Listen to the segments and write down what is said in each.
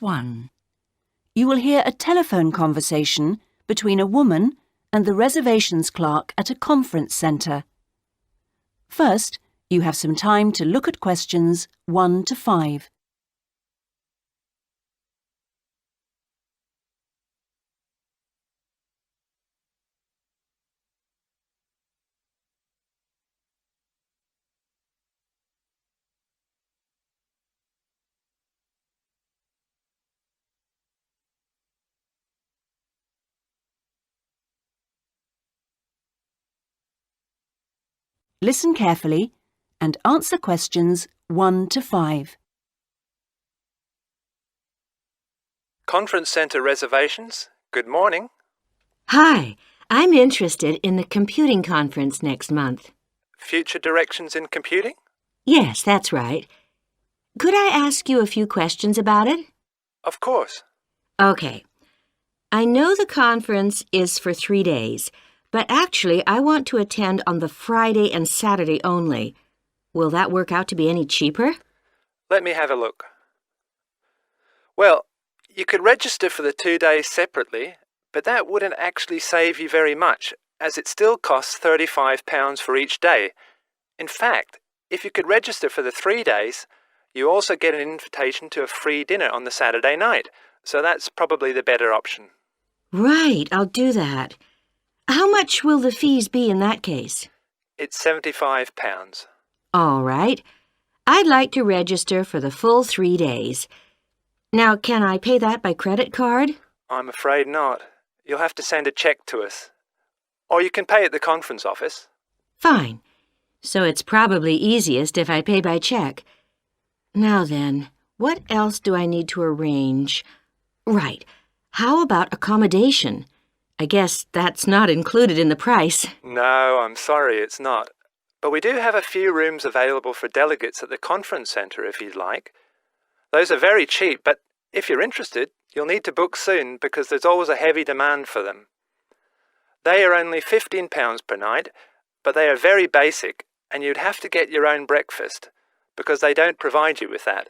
Part 1. You will hear a telephone conversation between a woman and the reservations clerk at a conference centre. First, you have some time to look at questions 1 to 5. Listen carefully and answer questions 1 to 5. Conference Centre reservations. Good morning. Hi, I'm interested in the computing conference next month. Future directions in computing? Yes, that's right. Could I ask you a few questions about it? Of course. Okay. I know the conference is for 3 days, but actually I want to attend on the Friday and Saturday only. Will that work out to be any cheaper? Let me have a look. Well, you could register for the 2 days separately, but that wouldn't actually save you very much, as it still costs £35 for each day. In fact, if you could register for the 3 days, you also get an invitation to a free dinner on the Saturday night, so that's probably the better option. Right, I'll do that. How much will the fees be in that case? It's £75. All right. I'd like to register for the full 3 days. Now, can I pay that by credit card? I'm afraid not. You'll have to send a cheque to us. Or you can pay at the conference office. Fine. So it's probably easiest if I pay by check. Now then, what else do I need to arrange? Right. How about accommodation? I guess that's not included in the price. No, I'm sorry, it's not. But we do have a few rooms available for delegates at the conference centre if you'd like. Those are very cheap, but if you're interested, you'll need to book soon because there's always a heavy demand for them. They are only £15 per night, but they are very basic and you'd have to get your own breakfast because they don't provide you with that.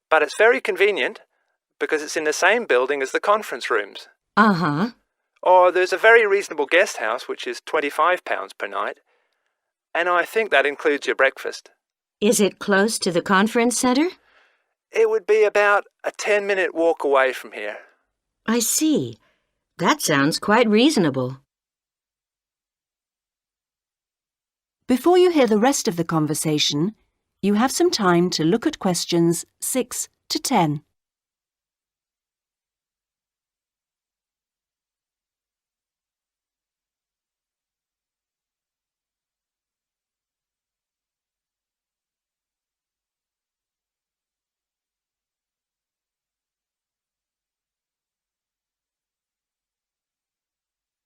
But it's very convenient because it's in the same building as the conference rooms. Uh-huh. Or there's a very reasonable guest house which is £25 per night, and I think that includes your breakfast. Is it close to the conference center? It would be about a 10-minute walk away from here. I see. That sounds quite reasonable. Before you hear the rest of the conversation, you have some time to look at questions 6 to 10.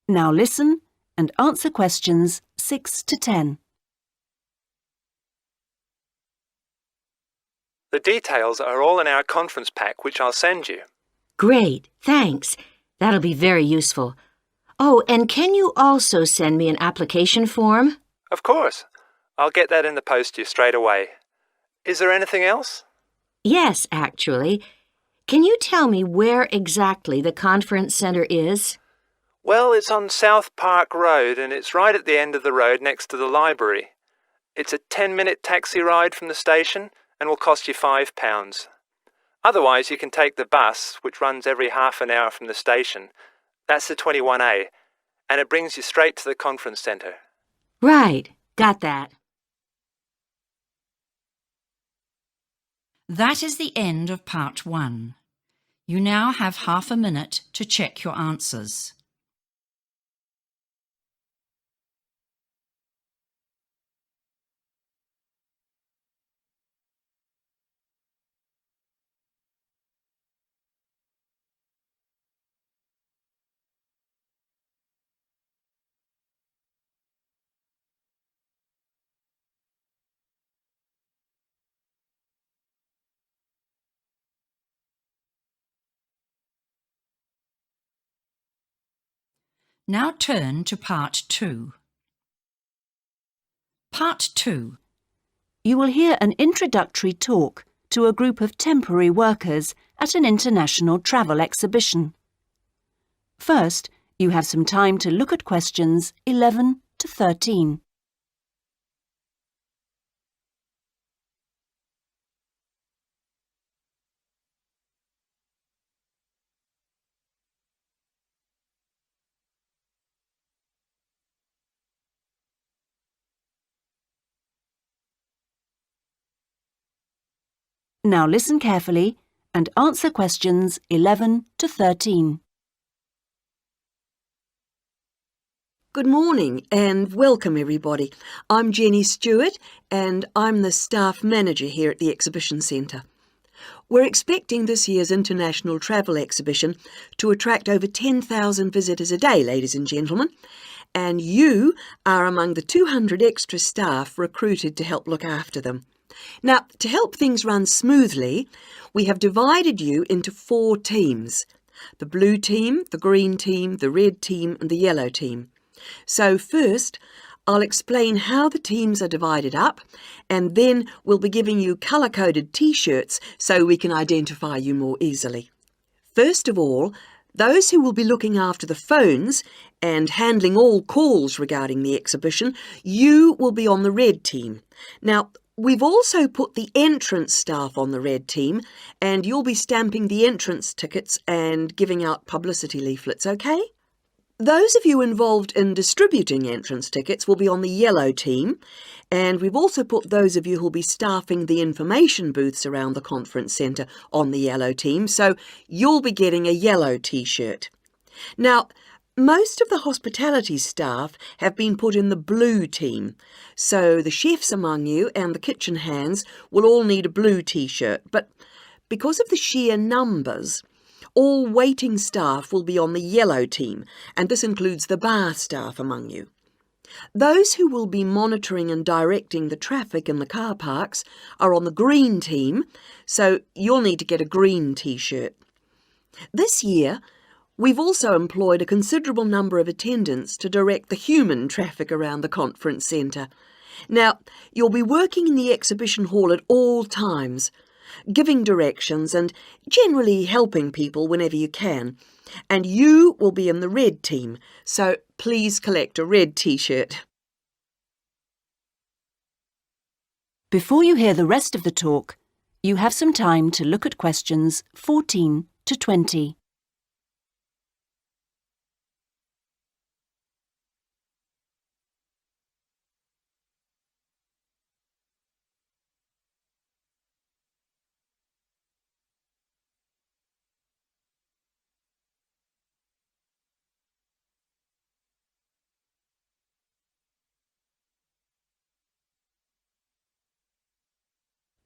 Now listen and answer questions 6 to 10. The details are all in our conference pack, which I'll send you. Great, thanks. That'll be very useful. Oh, and can you also send me an application form? Of course. I'll get that in the post to you straight away. Is there anything else? Yes, actually. Can you tell me where exactly the conference center is? Well, it's on South Park Road and it's right at the end of the road next to the library. It's a 10-minute taxi ride from the station and will cost you £5. Otherwise, you can take the bus, which runs every half an hour from the station. That's the 21A, and it brings you straight to the conference centre. Right, got that. That is the end of Part 1. You now have half a minute to check your answers. Now turn to Part 2. Part 2. You will hear an introductory talk to a group of temporary workers at an international travel exhibition. First, you have some time to look at questions 11 to 13. Now listen carefully and answer questions 11 to 13. Good morning and welcome everybody. I'm Jenny Stewart and I'm the staff manager here at the Exhibition Centre. We're expecting this year's International Travel Exhibition to attract over 10,000 visitors a day, ladies and gentlemen, and you are among the 200 extra staff recruited to help look after them. Now, to help things run smoothly, we have divided you into 4 teams: the blue team, the green team, the red team and the yellow team. So first, I'll explain how the teams are divided up, and then we'll be giving you colour-coded t-shirts so we can identify you more easily. First of all, those who will be looking after the phones and handling all calls regarding the exhibition, you will be on the red team. Now, we've also put the entrance staff on the red team, and you'll be stamping the entrance tickets and giving out publicity leaflets, okay? Those of you involved in distributing entrance tickets will be on the yellow team, and we've also put those of you who'll be staffing the information booths around the conference centre on the yellow team, so you'll be getting a yellow t-shirt. Now, most of the hospitality staff have been put in the blue team, so the chefs among you and the kitchen hands will all need a blue t-shirt, but because of the sheer numbers, all waiting staff will be on the yellow team, and this includes the bar staff among you. Those who will be monitoring and directing the traffic in the car parks are on the green team, so you'll need to get a green t-shirt. This year, we've also employed a considerable number of attendants to direct the human traffic around the conference centre. Now, you'll be working in the exhibition hall at all times, giving directions and generally helping people whenever you can. And you will be in the red team, so please collect a red t-shirt. Before you hear the rest of the talk, you have some time to look at questions 14 to 20.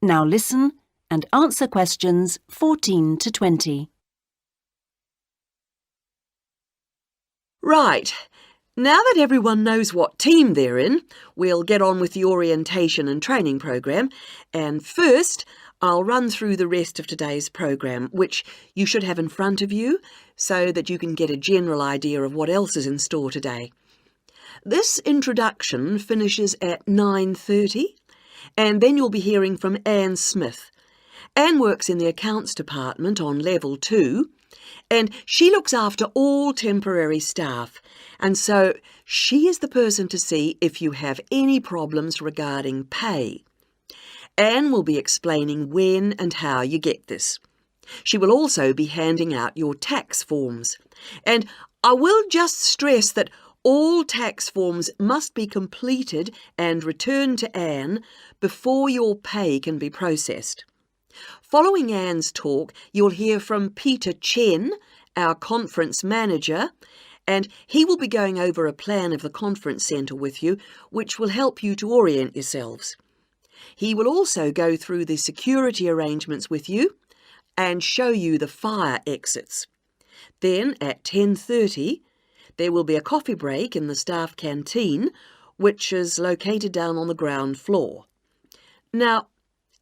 Now listen and answer questions 14 to 20. Right, now that everyone knows what team they're in, we'll get on with the orientation and training program. And first, I'll run through the rest of today's program, which you should have in front of you so that you can get a general idea of what else is in store today. This introduction finishes at 9:30. And then you'll be hearing from Anne Smith. Anne works in the accounts department on level 2, and she looks after all temporary staff, and so she is the person to see if you have any problems regarding pay. Anne will be explaining when and how you get this. She will also be handing out your tax forms, and I will just stress that all tax forms must be completed and returned to Anne before your pay can be processed. Following Anne's talk, you'll hear from Peter Chen, our conference manager, and he will be going over a plan of the conference centre with you, which will help you to orient yourselves. He will also go through the security arrangements with you and show you the fire exits. Then at 10:30, there will be a coffee break in the staff canteen, which is located down on the ground floor. Now,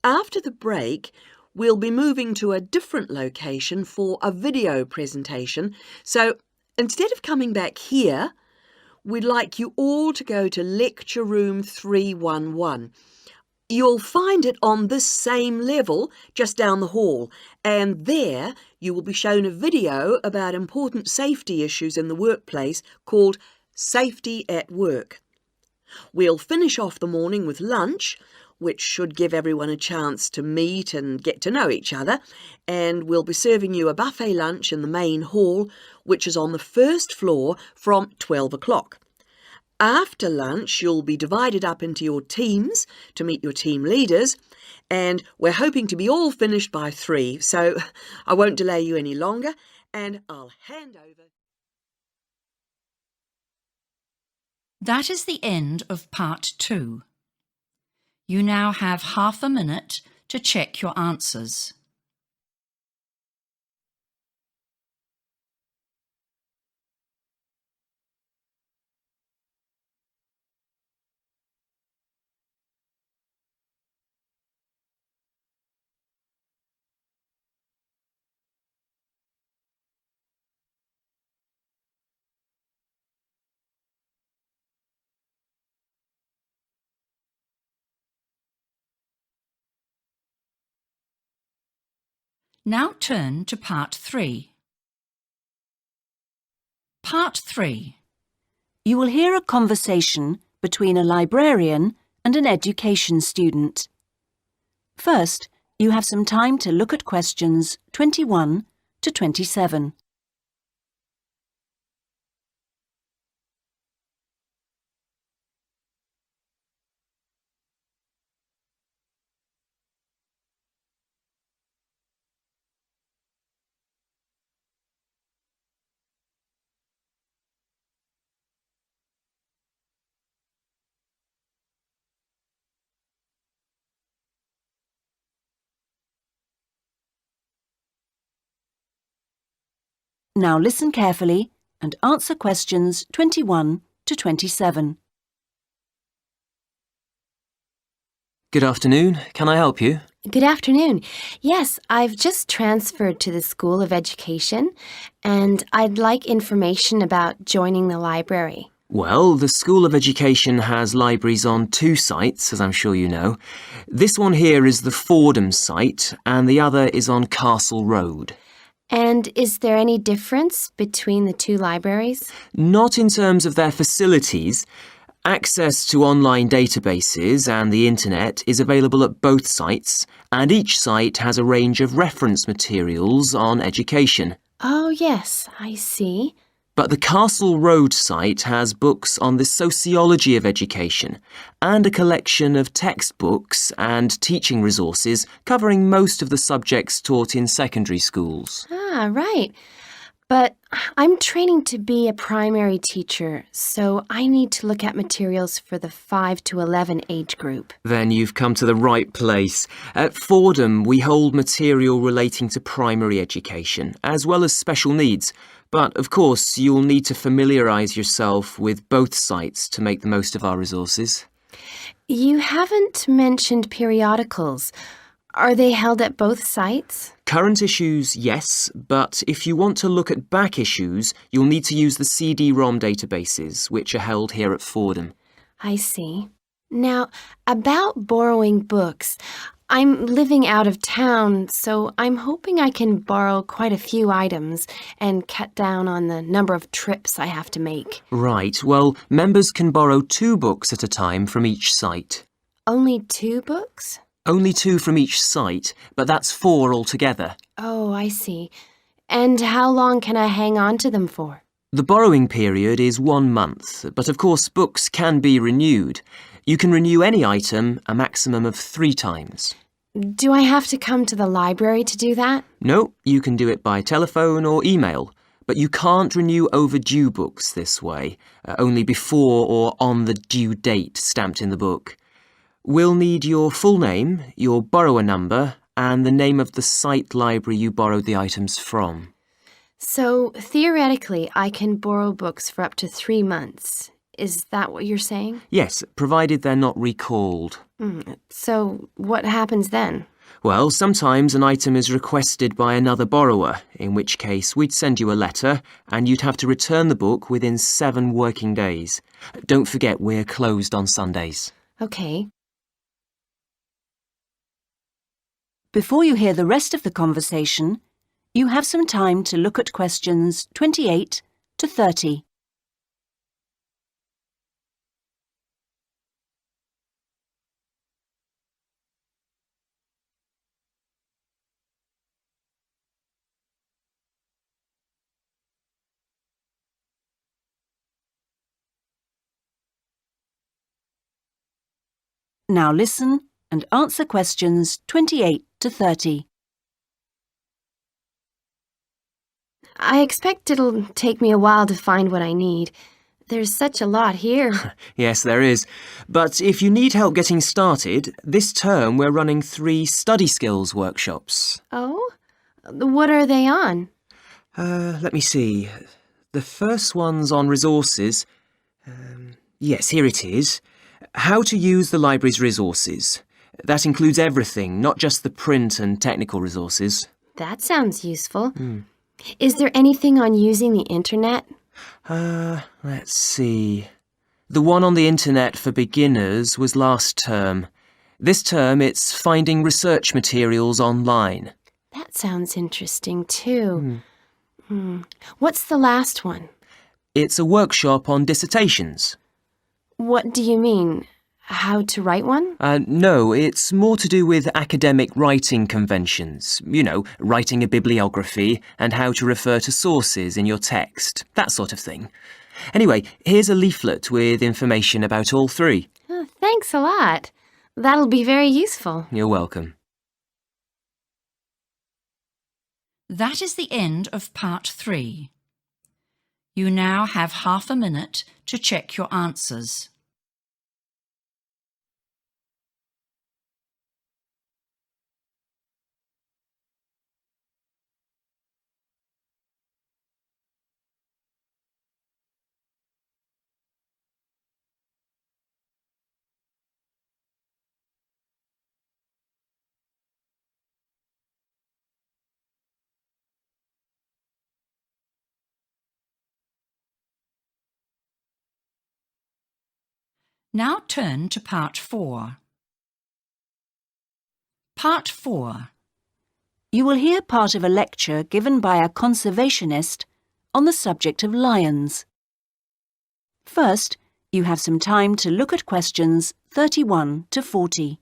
after the break, we'll be moving to a different location for a video presentation. So instead of coming back here, we'd like you all to go to lecture room 311. You'll find it on this same level just down the hall, and there you will be shown a video about important safety issues in the workplace called Safety at Work. We'll finish off the morning with lunch, which should give everyone a chance to meet and get to know each other, and we'll be serving you a buffet lunch in the main hall, which is on the first floor from 12 o'clock. After lunch, you'll be divided up into your teams to meet your team leaders, and we're hoping to be all finished by 3, so I won't delay you any longer, and I'll hand over. That is the end of part 2. You now have half a minute to check your answers. Now turn to part 3. Part 3. You will hear a conversation between a librarian and an education student. First, you have some time to look at questions 21 to 27. Now listen carefully and answer questions 21 to 27. Good afternoon. Can I help you? Good afternoon. Yes, I've just transferred to the School of Education, and I'd like information about joining the library. Well, the School of Education has libraries on 2 sites, as I'm sure you know. This one here is the Fordham site, and the other is on Castle Road. And is there any difference between the 2 libraries? Not in terms of their facilities. Access to online databases and the internet is available at both sites, and each site has a range of reference materials on education. Oh, yes, I see. But the Castle Road site has books on the sociology of education and a collection of textbooks and teaching resources covering most of the subjects taught in secondary schools. Ah, right. But I'm training to be a primary teacher, so I need to look at materials for the 5 to 11 age group. Then you've come to the right place. At Fordham, we hold material relating to primary education, as well as special needs. But, of course, you'll need to familiarize yourself with both sites to make the most of our resources. You haven't mentioned periodicals. Are they held at both sites? Current issues, yes, but if you want to look at back issues, you'll need to use the CD-ROM databases, which are held here at Fordham. I see. Now, about borrowing books, I'm living out of town, so I'm hoping I can borrow quite a few items and cut down on the number of trips I have to make. Right, well, members can borrow 2 books at a time from each site. Only 2 books? Only 2 from each site, but that's 4 altogether. Oh, I see. And how long can I hang on to them for? The borrowing period is 1 month, but of course books can be renewed. You can renew any item a maximum of 3 times. Do I have to come to the library to do that? No, you can do it by telephone or email, but you can't renew overdue books this way, only before or on the due date stamped in the book. We'll need your full name, your borrower number, and the name of the site library you borrowed the items from. So, theoretically, I can borrow books for up to 3 months. Is that what you're saying? Yes, provided they're not recalled. So, what happens then? Well, sometimes an item is requested by another borrower, in which case we'd send you a letter and you'd have to return the book within 7 working days. Don't forget we're closed on Sundays. Okay. Before you hear the rest of the conversation, you have some time to look at questions 28 to 30. Now listen and answer questions 28 to 30. I expect it'll take me a while to find what I need. There's such a lot here. Yes, there is. But if you need help getting started, this term we're running 3 study skills workshops. Oh? What are they on? Let me see. The first one's on resources. Yes, here it is. How to use the library's resources. That includes everything, not just the print and technical resources. That sounds useful. Is there anything on using the internet? Let's see. The one on the internet for beginners was last term. This term it's finding research materials online. That sounds interesting too. What's the last one? It's a workshop on dissertations. What do you mean? How to write one? No, it's more to do with academic writing conventions. You know, writing a bibliography and how to refer to sources in your text, that sort of thing. Anyway, here's a leaflet with information about all 3. Oh, thanks a lot. That'll be very useful. You're welcome. That is the end of part 3. You now have half a minute to check your answers. Now turn to part 4. Part 4. You will hear part of a lecture given by a conservationist on the subject of lions. First, you have some time to look at questions 31 to 40.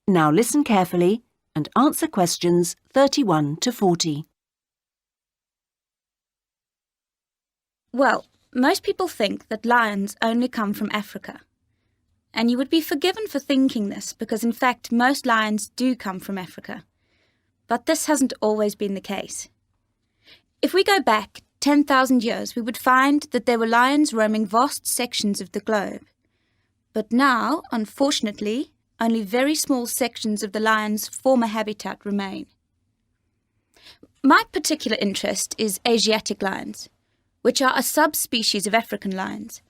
Now listen carefully and answer questions 31 to 40. Well, most people think that lions only come from Africa. And you would be forgiven for thinking this because, in fact, most lions do come from Africa. But this hasn't always been the case. If we go back 10,000 years, we would find that there were lions roaming vast sections of the globe. But now, unfortunately, only very small sections of the lion's former habitat remain. My particular interest is Asiatic lions, which are a subspecies of African lions.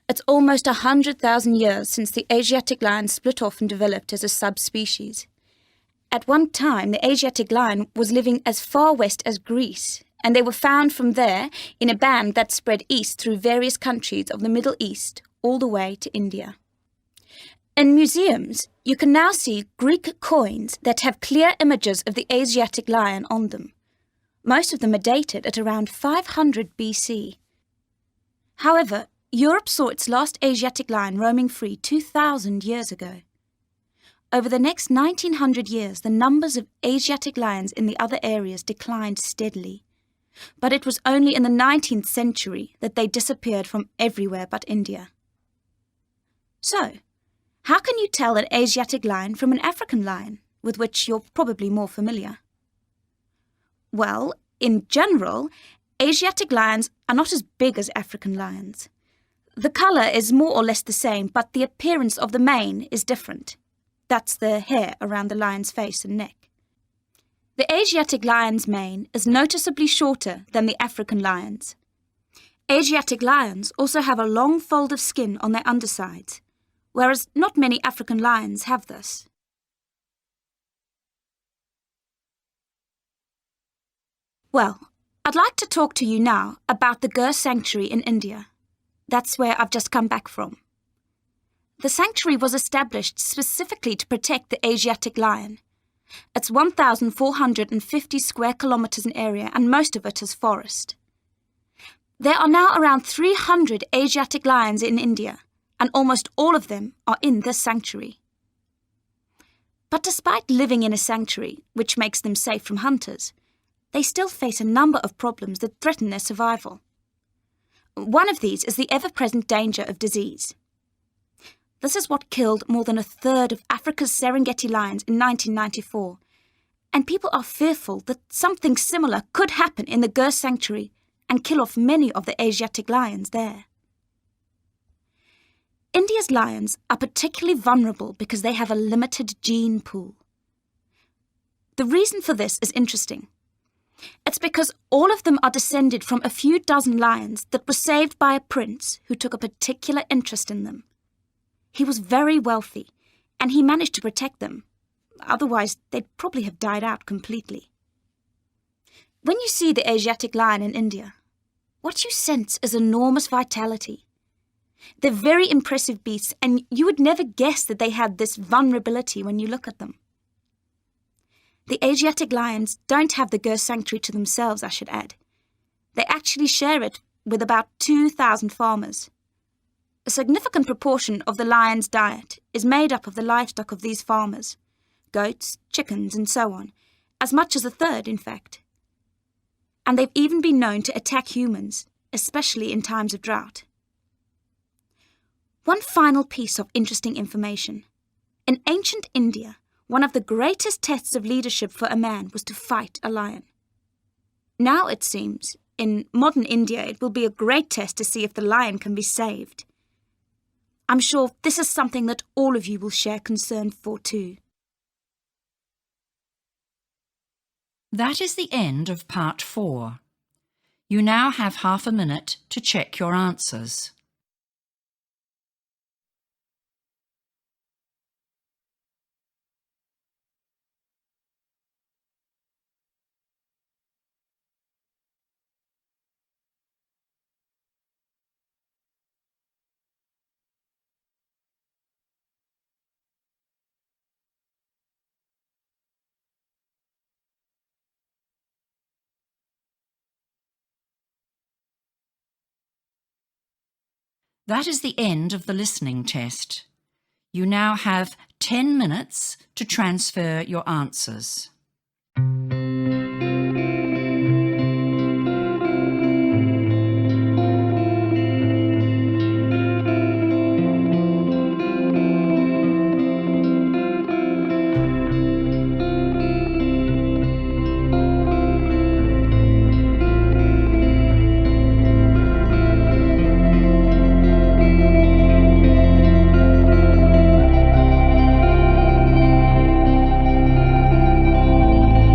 It's almost 100,000 years since the Asiatic lion split off and developed as a subspecies. At one time, the Asiatic lion was living as far west as Greece, and they were found from there in a band that spread east through various countries of the Middle East all the way to India. In museums, you can now see Greek coins that have clear images of the Asiatic lion on them. Most of them are dated at around 500 BC. However, Europe saw its last Asiatic lion roaming free 2,000 years ago. Over the next 1900 years, the numbers of Asiatic lions in the other areas declined steadily. But it was only in the 19th century that they disappeared from everywhere but India. So, how can you tell an Asiatic lion from an African lion, with which you're probably more familiar? Well, in general, Asiatic lions are not as big as African lions. The colour is more or less the same, but the appearance of the mane is different. That's the hair around the lion's face and neck. The Asiatic lion's mane is noticeably shorter than the African lion's. Asiatic lions also have a long fold of skin on their undersides, whereas not many African lions have this. Well, I'd like to talk to you now about the Gir Sanctuary in India. That's where I've just come back from. The sanctuary was established specifically to protect the Asiatic lion. It's 1,450 square kilometres in area and most of it is forest. There are now around 300 Asiatic lions in India and almost all of them are in this sanctuary. But despite living in a sanctuary, which makes them safe from hunters, they still face a number of problems that threaten their survival. One of these is the ever-present danger of disease. This is what killed more than a third of Africa's Serengeti lions in 1994, and people are fearful that something similar could happen in the Gir Sanctuary and kill off many of the Asiatic lions there. India's lions are particularly vulnerable because they have a limited gene pool. The reason for this is interesting. It's because all of them are descended from a few dozen lions that were saved by a prince who took a particular interest in them. He was very wealthy, and he managed to protect them. Otherwise, they'd probably have died out completely. When you see the Asiatic lion in India, what you sense is enormous vitality. They're very impressive beasts, and you would never guess that they had this vulnerability when you look at them. The Asiatic lions don't have the Gir Sanctuary to themselves, I should add. They actually share it with about 2,000 farmers. A significant proportion of the lion's diet is made up of the livestock of these farmers, goats, chickens, and so on, as much as a third, in fact. And they've even been known to attack humans, especially in times of drought. One final piece of interesting information. In ancient India, one of the greatest tests of leadership for a man was to fight a lion. Now, it seems, in modern India, it will be a great test to see if the lion can be saved. I'm sure this is something that all of you will share concern for too. That is the end of part 4. You now have half a minute to check your answers. That is the end of the listening test. You now have 10 minutes to transfer your answers.